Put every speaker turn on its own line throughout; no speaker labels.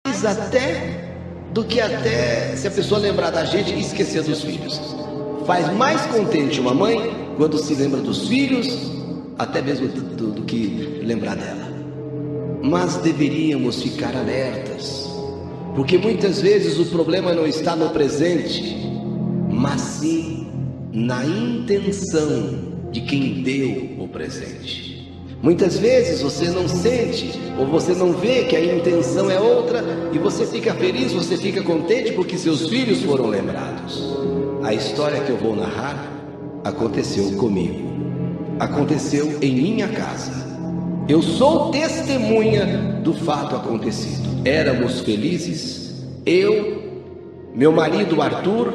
Mais até do que até se a pessoa lembrar da gente e esquecer dos filhos. Faz mais contente uma mãe quando se lembra dos filhos, até mesmo do que lembrar dela. Mas deveríamos ficar alertas, porque muitas vezes o problema não está no presente, mas sim na intenção de quem deu o presente. Muitas vezes você não sente ou você não vê que a intenção é outra e você fica feliz, você fica contente porque seus filhos foram lembrados. A história que eu vou narrar aconteceu comigo, aconteceu em minha casa. Eu sou testemunha do fato acontecido. Éramos felizes, eu, meu marido Arthur,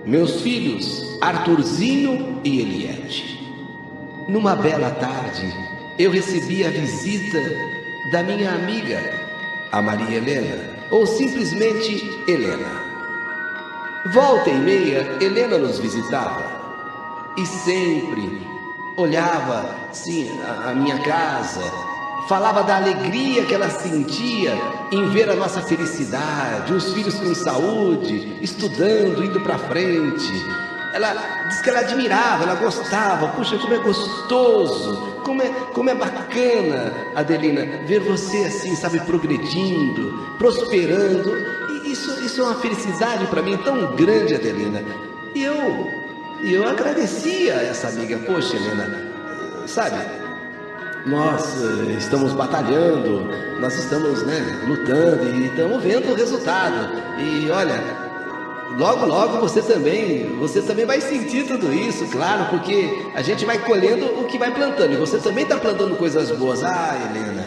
meus filhos Arthurzinho e Eliette. Numa bela tarde, eu recebi a visita da minha amiga, a Maria Helena, ou simplesmente Helena. Volta e meia, Helena nos visitava e sempre olhava assim a minha casa, falava da alegria que ela sentia em ver a nossa felicidade, os filhos com saúde, estudando, indo para frente. Ela disse que ela admirava, ela gostava. Puxa, como é gostoso, como é bacana, Adelina, ver você assim, sabe, progredindo, prosperando. E isso é uma felicidade para mim tão grande, Adelina. E eu agradecia a essa amiga. Poxa, Helena, sabe, nós estamos batalhando, nós estamos, lutando e estamos vendo o resultado. E olha, logo, logo você também vai sentir tudo isso, claro, porque a gente vai colhendo o que vai plantando. E você também está plantando coisas boas. Ah, Helena,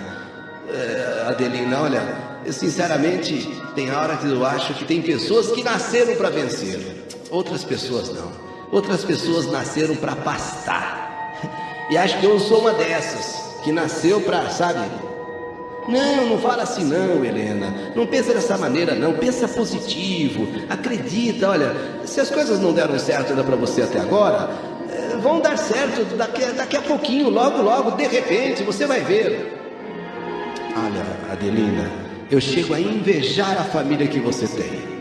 Adelina, olha, eu sinceramente, tem hora que eu acho que tem pessoas que nasceram para vencer. Outras pessoas não. Outras pessoas nasceram para pastar. E acho que eu sou uma dessas, que nasceu para, sabe... Não fala assim não, Helena. Não pensa dessa maneira não, pensa positivo. Acredita, olha, se as coisas não deram certo ainda para você até agora, vão dar certo daqui a pouquinho, logo, de repente, você vai ver. Olha, Adelina, eu chego a invejar a família que você tem.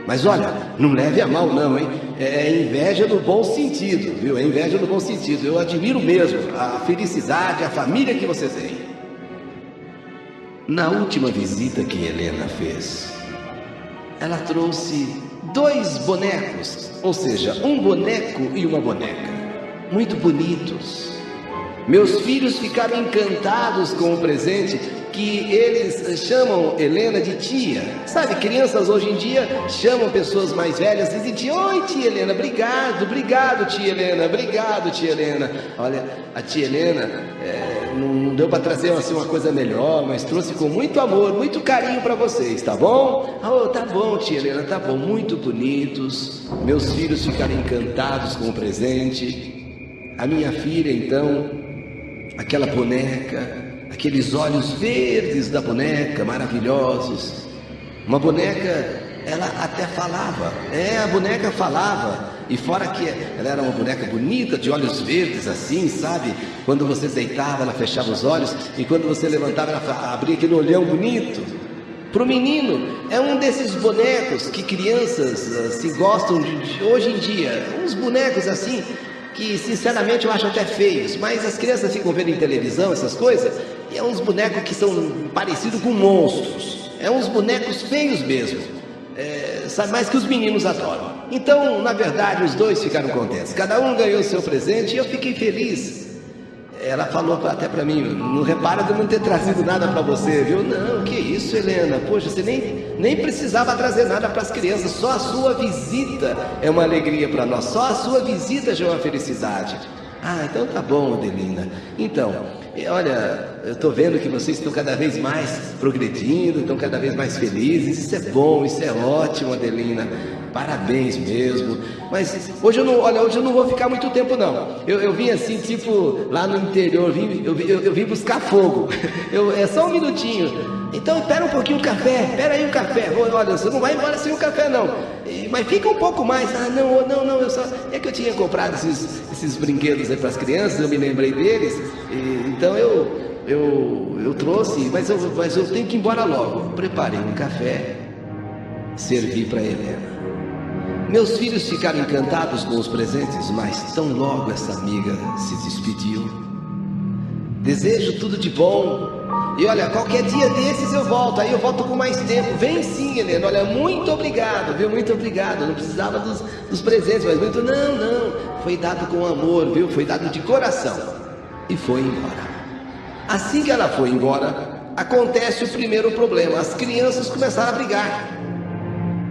Mas olha, não leve a mal não, hein? É inveja no bom sentido, viu? É inveja no bom sentido. Eu admiro mesmo a felicidade, a família que você tem. Na última visita que Helena fez, ela trouxe 2 bonecos, ou seja, um boneco e uma boneca, muito bonitos. Meus filhos ficaram encantados com o presente, que eles chamam Helena de tia. Sabe, crianças hoje em dia chamam pessoas mais velhas e dizem: oi, tia Helena, obrigado, tia Helena, obrigado, tia Helena. Olha, a tia Helena não deu para trazer assim uma coisa melhor, mas trouxe com muito amor, muito carinho para vocês, tá bom? Oh, tá bom, tia Helena, tá bom, muito bonitos. Meus filhos ficaram encantados com o presente. A minha filha, então, aquela boneca, aqueles olhos verdes da boneca, maravilhosos. Uma boneca, ela até falava. A boneca falava. E fora que ela era uma boneca bonita, de olhos verdes assim, sabe? Quando você deitava, ela fechava os olhos. E quando você levantava, ela abria aquele olhão bonito. Para o menino, é um desses bonecos que crianças se gostam de hoje em dia. Uns bonecos assim, que sinceramente eu acho até feios, mas as crianças ficam vendo em televisão essas coisas, e é uns bonecos que são parecidos com monstros, é uns bonecos feios mesmo, sabe, mais que os meninos adoram. Então, na verdade, os 2 ficaram contentes, cada um ganhou o seu presente e eu fiquei feliz. Ela falou até para mim: não repara de não ter trazido nada para você, viu? Não, que isso, Helena, poxa, você nem precisava trazer nada para as crianças, só a sua visita é uma alegria para nós, só a sua visita já é uma felicidade. Ah, então tá bom, Adelina. Então, olha, eu estou vendo que vocês estão cada vez mais progredindo, estão cada vez mais felizes. Isso é bom, isso é ótimo, Adelina. parabéns mesmo. Mas hoje hoje eu não vou ficar muito tempo não. Eu vim assim, tipo, lá no interior, eu vim buscar fogo. É só um minutinho. Então espera um pouquinho o café, espera aí o café. Olha, você não vai embora sem o café não. Mas fica um pouco mais. Ah, não, é que eu tinha comprado esses brinquedos aí para as crianças, eu me lembrei deles. Então eu trouxe, mas eu tenho que ir embora logo. Preparei um café, servi para Helena. Meus filhos ficaram encantados com os presentes, mas tão logo essa amiga se despediu. Desejo tudo de bom. E olha, qualquer dia desses eu volto, aí eu volto com mais tempo. Vem sim, Helena, olha, muito obrigado, viu? Muito obrigado. Não precisava dos presentes, mas muito. Não. Foi dado com amor, viu? Foi dado de coração. E foi embora. Assim que ela foi embora, acontece o primeiro problema. As crianças começaram a brigar.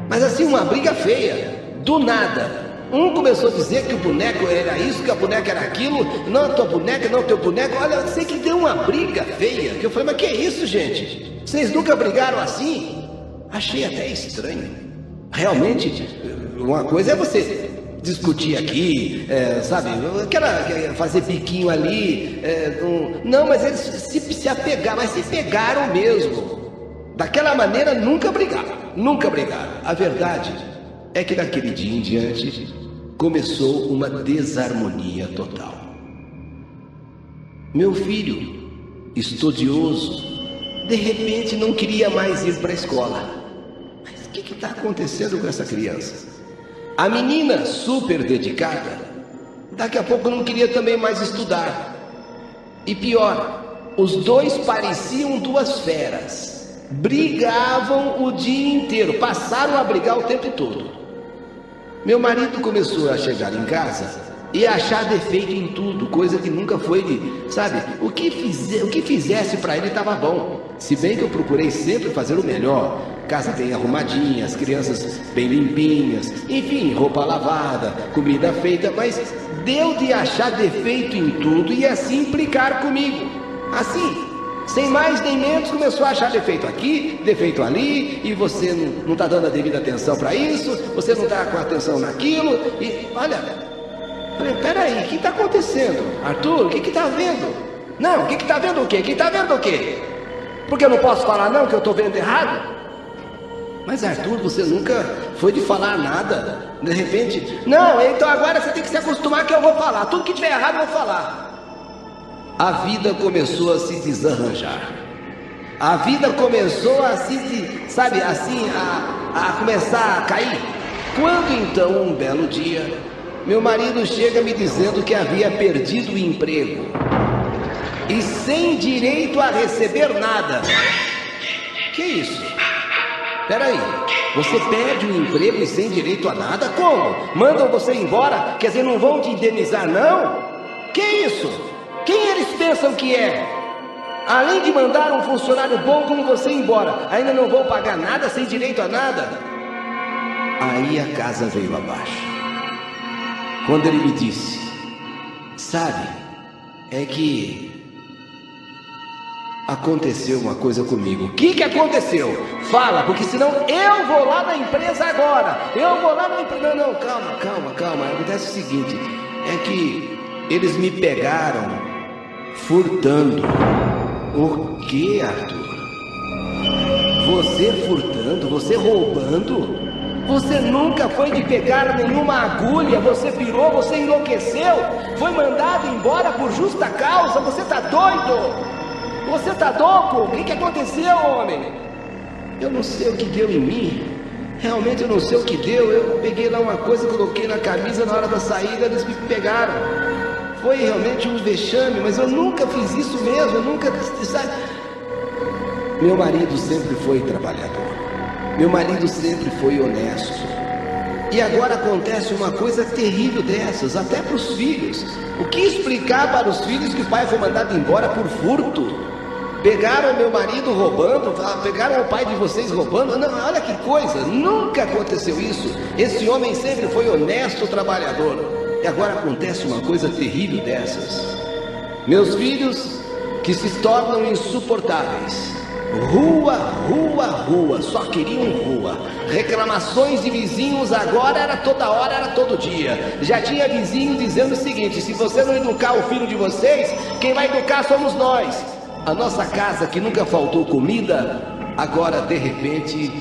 Mas assim, uma briga feia. Do nada. Um começou a dizer que o boneco era isso, que a boneca era aquilo. Não, a tua boneca, não, teu boneco. Olha, eu sei que deu uma briga feia. Que eu falei, mas que é isso, gente? Vocês nunca brigaram assim? Achei até estranho. Realmente, uma coisa é você discutir aqui, sabe? Fazer biquinho ali. Não, mas eles se apegaram, mas se pegaram mesmo. Daquela maneira, nunca brigaram. Nunca brigaram. A verdade é que daquele dia em diante começou uma desarmonia total. Meu filho, estudioso, de repente não queria mais ir para a escola. Mas o que está acontecendo com essa criança? A menina, super dedicada, daqui a pouco não queria também mais estudar. E pior, os dois pareciam duas feras. Brigavam o dia inteiro, passaram a brigar o tempo todo. Meu marido começou a chegar em casa e a achar defeito em tudo, coisa que nunca foi sabe? O que fizesse para ele estava bom. Se bem que eu procurei sempre fazer o melhor. Casa bem arrumadinha, as crianças bem limpinhas, enfim, roupa lavada, comida feita, mas deu de achar defeito em tudo e assim implicar comigo. Assim, sem mais nem menos, começou a achar defeito aqui, defeito ali, e você não está dando a devida atenção para isso, você não está com atenção naquilo, e olha, peraí, o que está acontecendo? Arthur, o que está vendo? Não, o que está vendo o quê? Que está vendo o quê? Porque eu não posso falar não, que eu estou vendo errado? Mas Arthur, você nunca foi de falar nada, de repente, não, então agora você tem que se acostumar que eu vou falar, tudo que tiver errado eu vou falar. A vida começou a se desarranjar. A vida começou a a começar a cair. Quando então, um belo dia, meu marido chega me dizendo que havia perdido o emprego e sem direito a receber nada. Que isso? Peraí, você perde o emprego e sem direito a nada? Como? Mandam você embora? Quer dizer, não vão te indenizar não? Que isso? Quem eles pensam que é? Além de mandar um funcionário bom como você embora, ainda não vão pagar nada sem direito a nada? Aí a casa veio abaixo. Quando ele me disse, sabe, é que aconteceu uma coisa comigo. O que aconteceu? Fala, porque senão eu vou lá na empresa agora. Eu vou lá na empresa. Não, calma. Acontece o seguinte, é que eles me pegaram furtando. O que, Arthur? Você furtando? Você roubando? Você nunca foi de pegar nenhuma agulha? Você pirou? Você enlouqueceu? Foi mandado embora por justa causa? Você tá doido? Você tá louco? O que aconteceu, homem? Eu não sei o que deu em mim. Realmente eu não sei o que deu. Eu peguei lá uma coisa, coloquei na camisa, na hora da saída eles me pegaram. Foi realmente um vexame, mas eu nunca fiz isso mesmo, eu nunca, sabe? Meu marido sempre foi trabalhador, meu marido sempre foi honesto, e agora acontece uma coisa terrível dessas, até para os filhos. O que explicar para os filhos que o pai foi mandado embora por furto? Pegaram meu marido roubando, pegaram o pai de vocês roubando? Não, olha que coisa, nunca aconteceu isso. Esse homem sempre foi honesto, trabalhador. E agora acontece uma coisa terrível dessas. Meus filhos, que se tornam insuportáveis, Rua, rua, rua, só queriam rua. Reclamações de vizinhos agora era toda hora, era todo dia. Já tinha vizinho dizendo o seguinte: se você não educar o filho de vocês, quem vai educar somos nós. A nossa casa, que nunca faltou comida, agora de repente,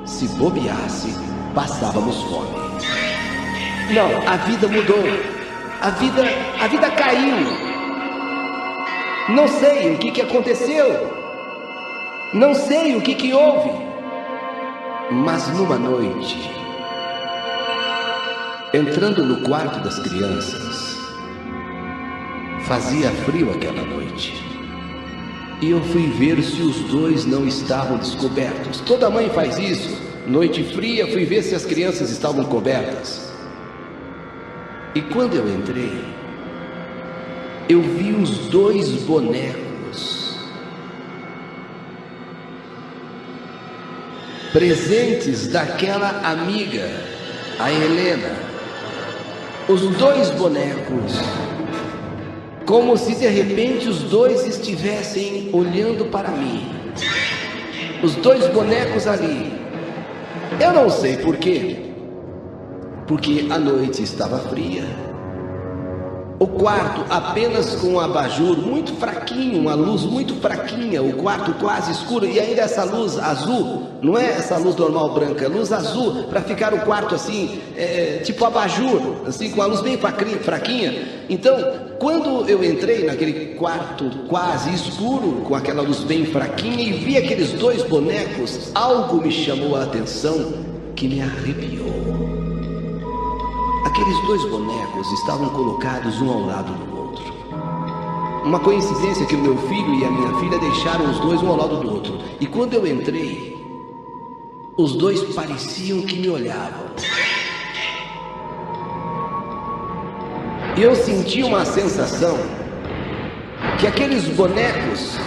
se bobeasse, passávamos fome. Não, a vida mudou. A vida caiu. Não sei o que aconteceu. Não sei o que houve, mas numa noite, entrando no quarto das crianças, fazia frio aquela noite, e eu fui ver se os dois não estavam descobertos. Toda mãe faz isso. Noite fria, fui ver se as crianças estavam cobertas. E quando eu entrei, eu vi os dois bonecos presentes daquela amiga, a Helena. Os dois bonecos, como se de repente os dois estivessem olhando para mim. Os dois bonecos ali. Eu não sei por quê. Porque a noite estava fria. O quarto apenas com um abajur muito fraquinho, uma luz muito fraquinha, o quarto quase escuro, e ainda essa luz azul, não é essa luz normal branca, é luz azul, para ficar o quarto assim, tipo abajur, assim, com a luz bem fraquinha. Então, quando eu entrei naquele quarto quase escuro, com aquela luz bem fraquinha, e vi aqueles dois bonecos, algo me chamou a atenção que me arrepiou. Aqueles dois bonecos estavam colocados um ao lado do outro. Uma coincidência que o meu filho e a minha filha deixaram os dois um ao lado do outro. E quando eu entrei, os dois pareciam que me olhavam. E eu senti uma sensação que aqueles bonecos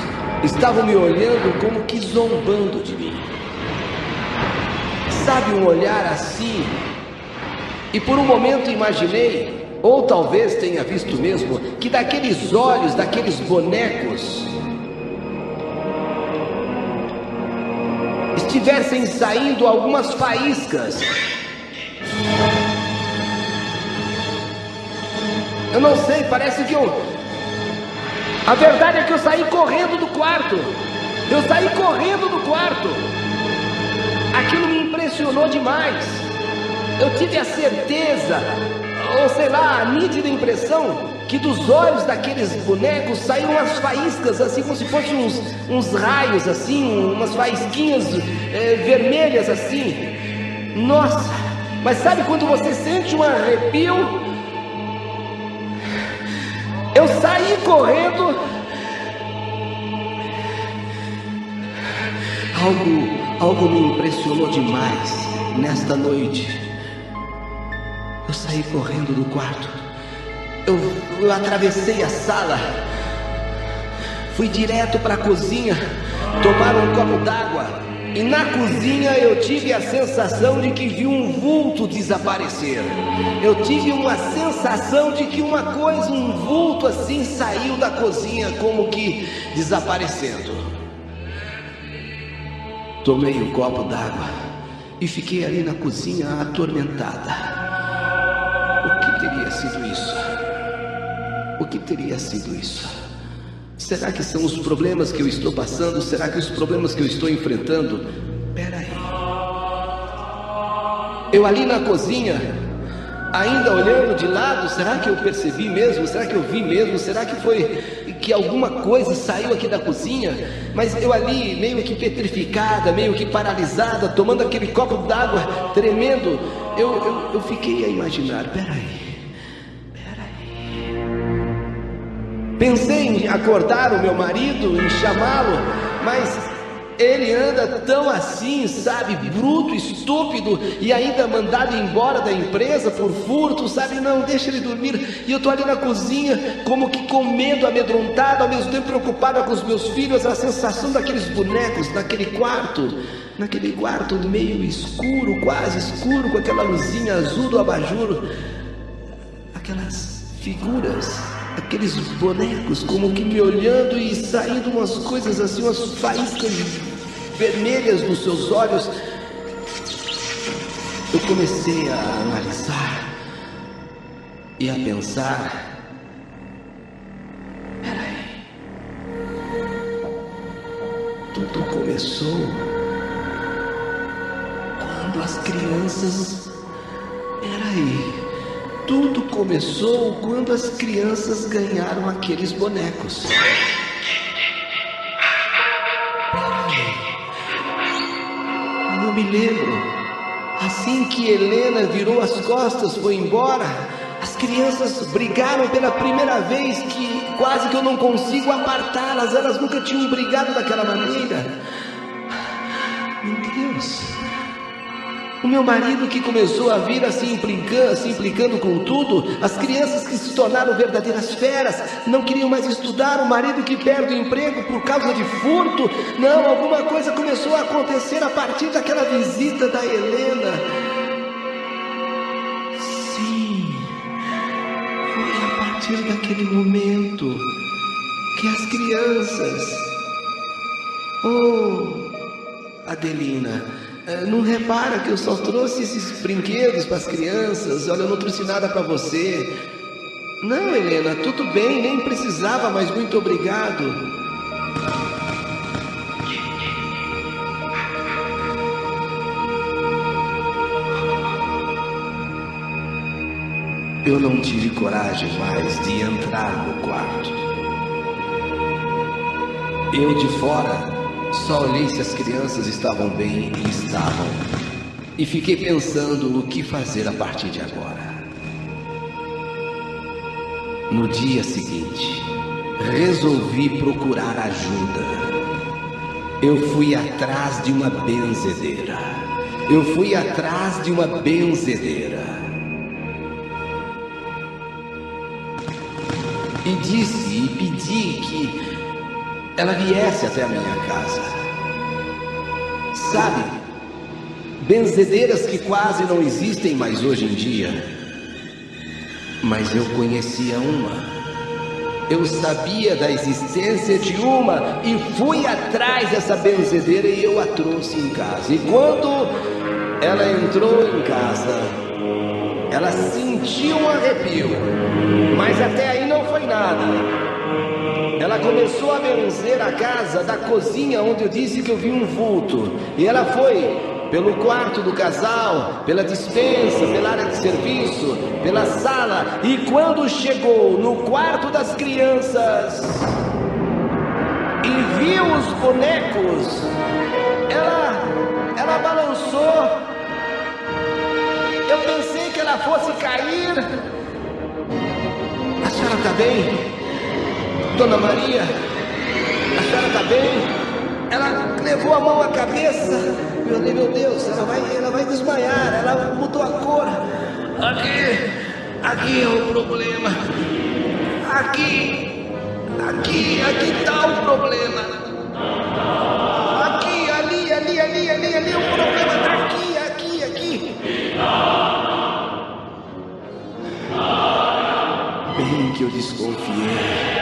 estavam me olhando como que zombando de mim. Sabe, um olhar assim. E por um momento imaginei, ou talvez tenha visto mesmo, que daqueles olhos, daqueles bonecos, estivessem saindo algumas faíscas. Eu não sei, parece que a verdade é que eu saí correndo do quarto. Eu saí correndo do quarto. Aquilo me impressionou demais. Eu tive a certeza, ou sei lá, a nítida impressão, que dos olhos daqueles bonecos saíram umas faíscas, assim, como se fossem uns raios, assim, umas faísquinhas vermelhas, assim. Nossa, mas sabe quando você sente um arrepio? Eu saí correndo. Algo me impressionou demais nesta noite. Eu saí correndo do quarto. Eu atravessei a sala. Fui direto para a cozinha, tomar um copo d'água. E na cozinha eu tive a sensação de que vi um vulto desaparecer. Eu tive uma sensação de que uma coisa, um vulto assim, saiu da cozinha como que desaparecendo. Tomei um copo d'água e fiquei ali na cozinha atormentada. O que teria sido isso? O que teria sido isso? Será que são os problemas que eu estou passando? Será que os problemas que eu estou enfrentando? Peraí. Eu ali na cozinha, ainda olhando de lado, será que eu percebi mesmo? Será que eu vi mesmo? Será que foi que alguma coisa saiu aqui da cozinha? Mas eu ali, meio que petrificada, meio que paralisada, tomando aquele copo d'água, tremendo, eu fiquei a imaginar, peraí. Pensei em acordar o meu marido, em chamá-lo, mas ele anda tão assim, sabe, bruto, estúpido, e ainda mandado embora da empresa por furto, sabe, não, deixa ele dormir. E eu tô ali na cozinha, como que com medo, amedrontado, ao mesmo tempo preocupado com os meus filhos, a sensação daqueles bonecos, naquele quarto meio escuro, quase escuro, com aquela luzinha azul do abajur, aquelas figuras, aqueles bonecos como que me olhando e saindo umas coisas assim, umas faíscas vermelhas nos seus olhos. Eu comecei a analisar e a pensar. Peraí, tudo começou quando as crianças... Peraí, tudo começou quando as crianças ganharam aqueles bonecos. Peraí, eu me lembro. Assim que Helena virou as costas, foi embora, as crianças brigaram pela primeira vez, que quase que eu não consigo apartá-las. Elas nunca tinham brigado daquela maneira. Meu Deus. O meu marido que começou a vir assim implicando com tudo, as crianças que se tornaram verdadeiras feras, não queriam mais estudar, o marido que perde o emprego por causa de furto. Não, alguma coisa começou a acontecer a partir daquela visita da Helena. Sim, foi a partir daquele momento que as crianças... Oh, Adelina, não repara que eu só trouxe esses brinquedos para as crianças? Olha, eu não trouxe nada para você. Não, Helena, tudo bem, nem precisava, mas muito obrigado. Eu não tive coragem mais de entrar no quarto. Eu de fora só olhei se as crianças estavam bem, e estavam. E fiquei pensando no que fazer a partir de agora. No dia seguinte, resolvi procurar ajuda. Eu fui atrás de uma benzedeira. E disse e pedi que ela viesse até a minha casa. Sabe, benzedeiras que quase não existem mais hoje em dia. Mas eu conhecia uma. Eu sabia da existência de uma e fui atrás dessa benzedeira e eu a trouxe em casa. E quando ela entrou em casa, ela sentiu um arrepio. Mas até aí não foi nada. Ela começou a benzer a casa da cozinha, onde eu disse que eu vi um vulto. E ela foi pelo quarto do casal, pela despensa, pela área de serviço, pela sala. E quando chegou no quarto das crianças e viu os bonecos, ela balançou. Eu pensei que ela fosse cair. A senhora está bem? Dona Maria, a senhora está bem? Ela levou a mão à cabeça. Meu Deus, ela vai desmaiar. Ela mudou a cor. Aqui é o problema. Aqui está o problema. Ali, o problema está aqui. Bem que eu desconfiei.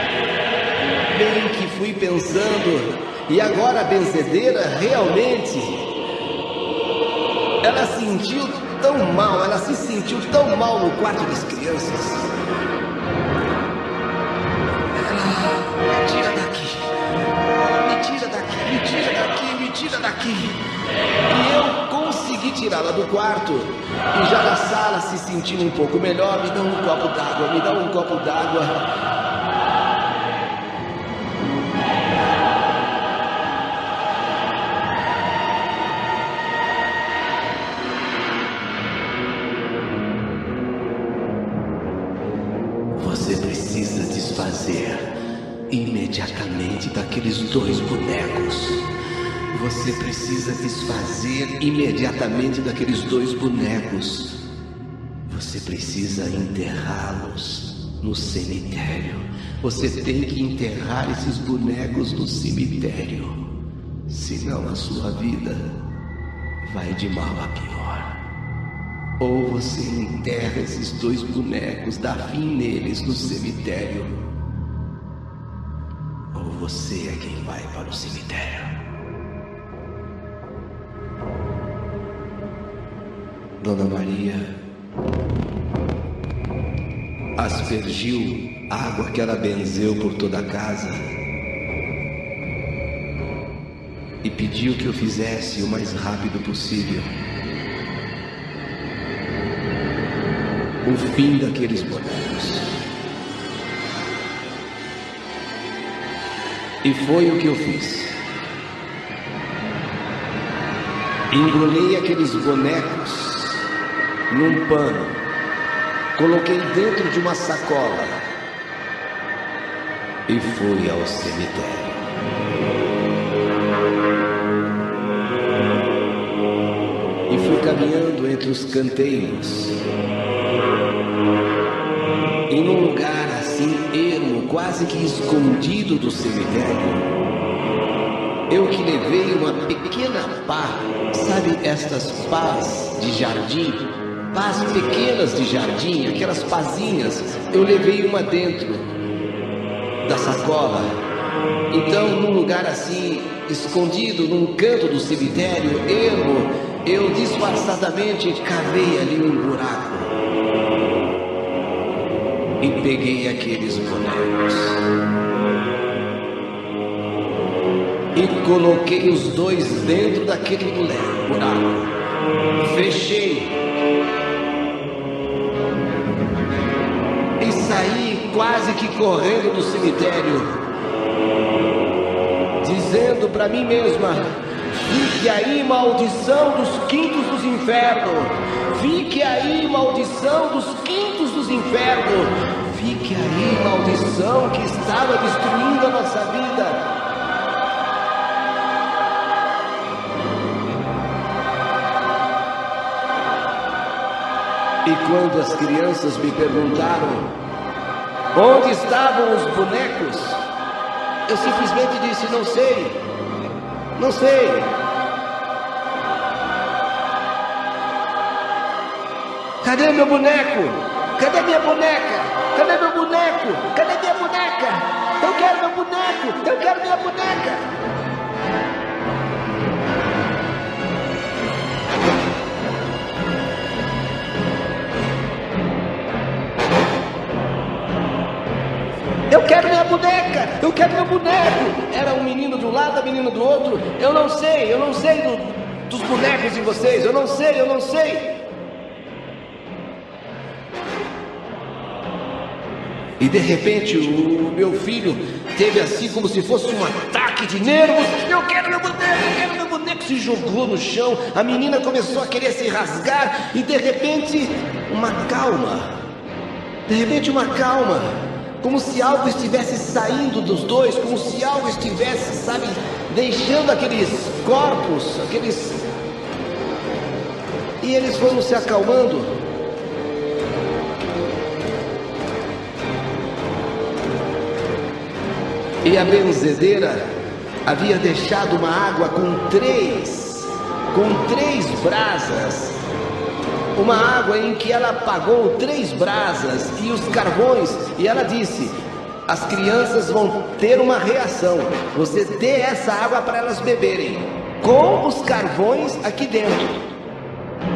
Bem que fui pensando, e agora a benzedeira realmente, ela se sentiu tão mal no quarto das crianças. Ela, me tira daqui. E eu consegui tirá-la do quarto, e já na sala se sentindo um pouco melhor. Me dá um copo d'água. Você precisa desfazer imediatamente daqueles 2 bonecos. Você precisa desfazer imediatamente daqueles 2 bonecos. Você precisa enterrá-los no cemitério. Você tem que enterrar esses bonecos no cemitério. Senão a sua vida vai de mal a pior. Ou você enterra esses dois bonecos, dá fim neles no cemitério, ou você é quem vai para o cemitério. Dona Maria aspergiu água que ela benzeu por toda a casa e pediu que eu fizesse o mais rápido possível o fim daqueles bonecos. E foi o que eu fiz. Embrulhei aqueles bonecos num pano, coloquei dentro de uma sacola e fui ao cemitério. E fui caminhando entre os canteiros, em um lugar assim ermo, quase que escondido do cemitério. Eu que levei uma pequena pá, sabe estas pás de jardim, pás pequenas de jardim, aquelas pazinhas, eu levei uma dentro da sacola. Então, num lugar assim, escondido, num canto do cemitério, eu disfarçadamente cavei ali um buraco e peguei aqueles bonecos e coloquei os dois dentro daquele buraco, fechei e saí quase que correndo do cemitério, dizendo para mim mesma: fique aí, maldição dos quintos dos infernos, fique aí, maldição dos quintos dos infernos, fique aí, maldição que estava destruindo a nossa vida. E quando as crianças me perguntaram onde estavam os bonecos, eu simplesmente disse: não sei, não sei. Cadê meu boneco? Cadê minha boneca? Cadê meu boneco? Cadê minha boneca? Eu quero meu boneco! Eu quero minha boneca! Eu quero minha boneca! Eu quero meu boneco! Era um menino de um lado, a menina do outro. Eu não sei dos bonecos de vocês. Eu não sei. E de repente o meu filho teve assim como se fosse um ataque de nervos. Eu quero meu boneco, se jogou no chão. A menina começou a querer se rasgar e de repente uma calma. Como se algo estivesse saindo dos dois, como se algo estivesse, sabe, deixando aqueles corpos, e eles foram se acalmando. E a benzedeira havia deixado uma água com três brasas, uma água em que ela apagou 3 brasas e os carvões, e ela disse: as crianças vão ter uma reação, você dê essa água para elas beberem, com os carvões aqui dentro.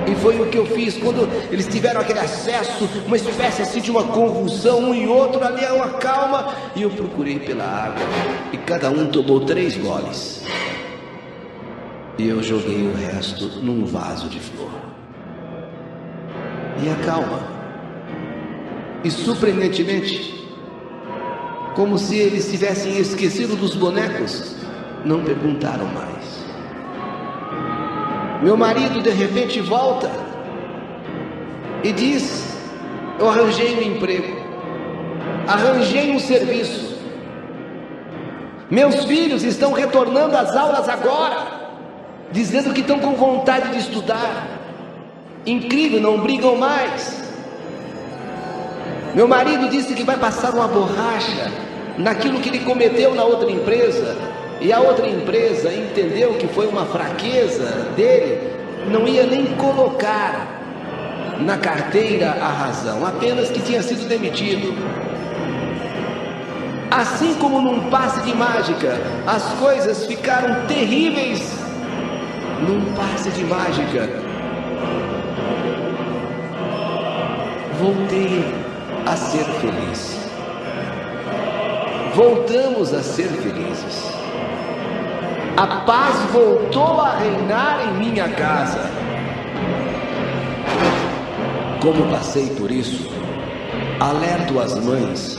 E foi o que eu fiz. Quando eles tiveram aquele acesso, uma espécie assim de uma convulsão, um e outro, ali uma calma, e eu procurei pela água, e cada um tomou 3 goles, e eu joguei o resto num vaso de flor. E a calma. E surpreendentemente, como se eles tivessem esquecido dos bonecos, não perguntaram mais. Meu marido de repente volta e diz: eu arranjei um emprego, arranjei um serviço, meus filhos estão retornando às aulas agora, dizendo que estão com vontade de estudar. Incrível, não brigam mais. Meu marido disse que vai passar uma borracha naquilo que ele cometeu na outra empresa, e a outra empresa entendeu que foi uma fraqueza dele, não ia nem colocar na carteira a razão, apenas que tinha sido demitido. Assim como num passe de mágica, as coisas ficaram terríveis num passe de mágica. Voltei a ser feliz. Voltamos a ser felizes. A paz voltou a reinar em minha casa. Como passei por isso, alerto as mães: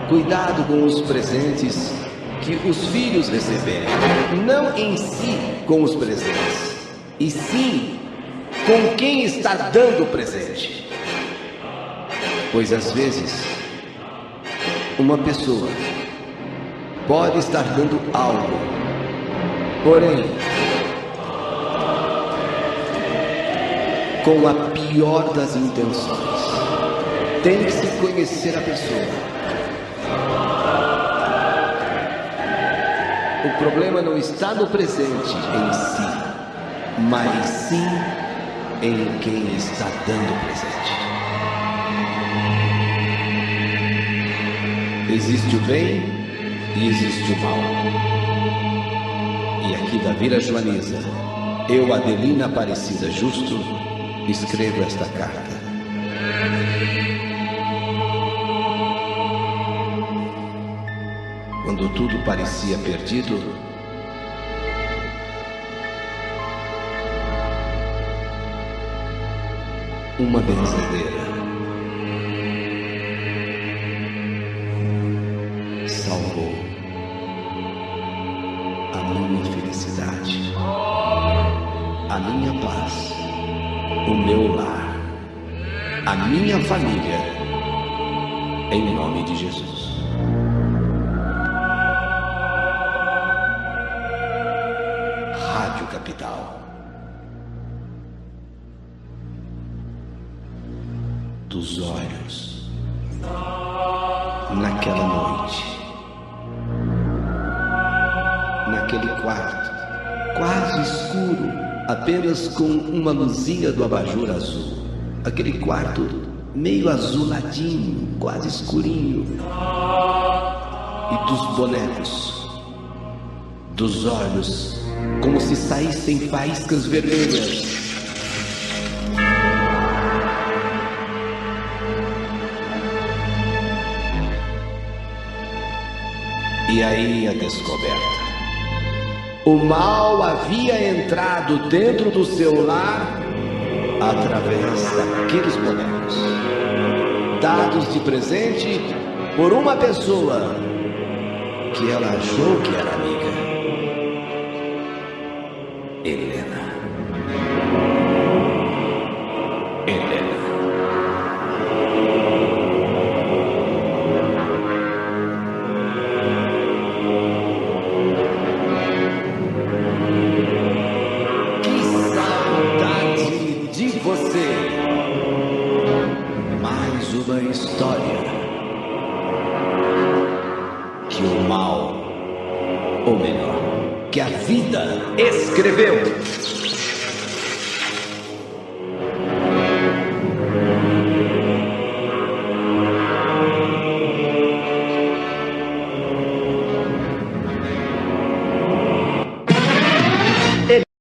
cuidado com os presentes que os filhos receberem. Não em si com os presentes, e sim com quem está dando o presente. Pois às vezes, uma pessoa pode estar dando algo, porém, com a pior das intenções. Tem que se conhecer a pessoa. O problema não está no presente em si, mas sim em quem está dando o presente. Existe o bem e existe o mal. E aqui da Vila Joaniza, eu, Adelina Aparecida Justo, escrevo esta carta. Quando tudo parecia perdido, uma benzadeira salvou a minha felicidade, a minha paz, o meu lar, a minha família, em nome de Jesus. Rádio Capital. Dos olhos, naquela noite, naquele quarto, quase escuro, apenas com uma luzinha do abajur azul. Aquele quarto meio azuladinho, quase escurinho. E dos bonecos, dos olhos, como se saíssem faíscas vermelhas. E aí a descoberta. O mal havia entrado dentro do seu lar através daqueles bonecos, dados de presente por uma pessoa que ela achou que era amiga. Helena. Mais uma história que o mal, ou melhor, que a vida escreveu.